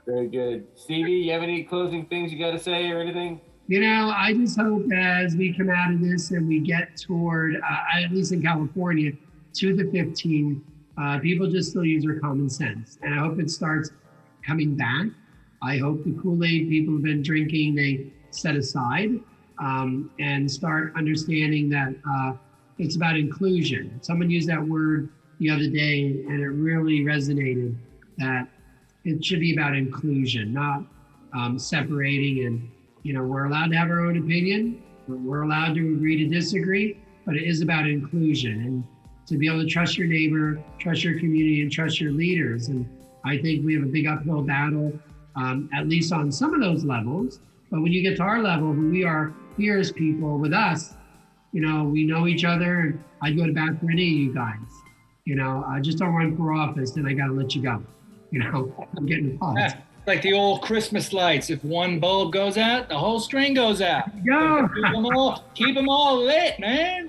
Very good. Stevie, you have any closing things you got to say or anything? I just hope as we come out of this and we get toward, at least in California, to the 15th, people just still use their common sense. And I hope it starts coming back. I hope the Kool-Aid people have been drinking, they set aside and start understanding that it's about inclusion. Someone used that word the other day, and it really resonated, that it should be about inclusion, not separating. And, we're allowed to have our own opinion. We're allowed to agree to disagree, but it is about inclusion and to be able to trust your neighbor, trust your community, and trust your leaders. And I think we have a big uphill battle, at least on some of those levels. But when you get to our level, who we are peers people with us, we know each other. And I'd go to bat for any of you guys. I just don't run for office, then I got to let you go. I'm getting involved. Like the old Christmas lights. If one bulb goes out, the whole string goes out. Go. Keep them all lit, man.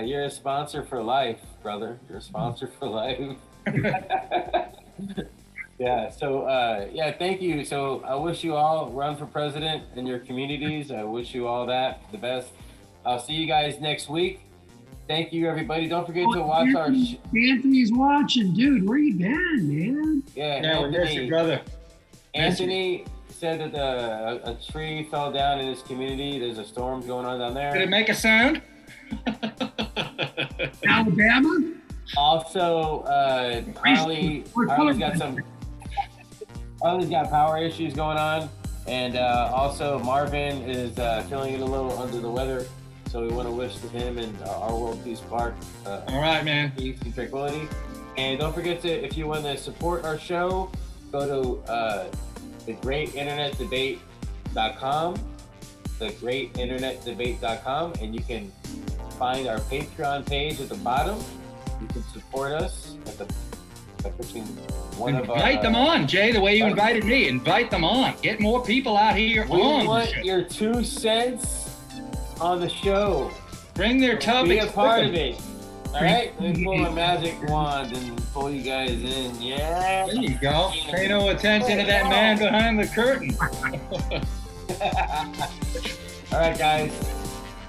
You're a sponsor for life, brother. You're a sponsor for life. Yeah. So, thank you. So I wish you all run for president in your communities. I wish you all the best. I'll see you guys next week. Thank you, everybody. Don't forget to watch our... Anthony's watching. Dude, where you been, man? Yeah, we're missing, brother. Anthony said that a tree fell down in his community. There's a storm going on down there. Did it make a sound? Alabama? Also, Harley's got power issues going on. And also Marvin is feeling a little under the weather. So we want to wish to him and our World Peace Park all right, man. Peace and tranquility. And don't forget to, if you want to support our show, go to thegreatinternetdebate.com, thegreatinternetdebate.com, and you can find our Patreon page at the bottom. You can support us by pushing one of our... Invite them on, Jay, the way you invited me. Invite them on. Get more people out here we on. We want your 2 cents on the show. Bring their topics. Be a part of it. All right? Let me pull my magic wand and pull you guys in. Yeah. There you go. Pay no attention to that man behind the curtain. All right, guys.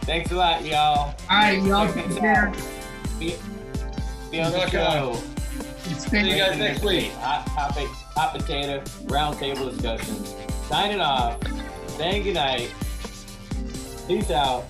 Thanks a lot, y'all. All right, y'all take care. Be on the show. See you guys next week. Hot potato, round table discussion. Signing off. Saying goodnight. Peace out.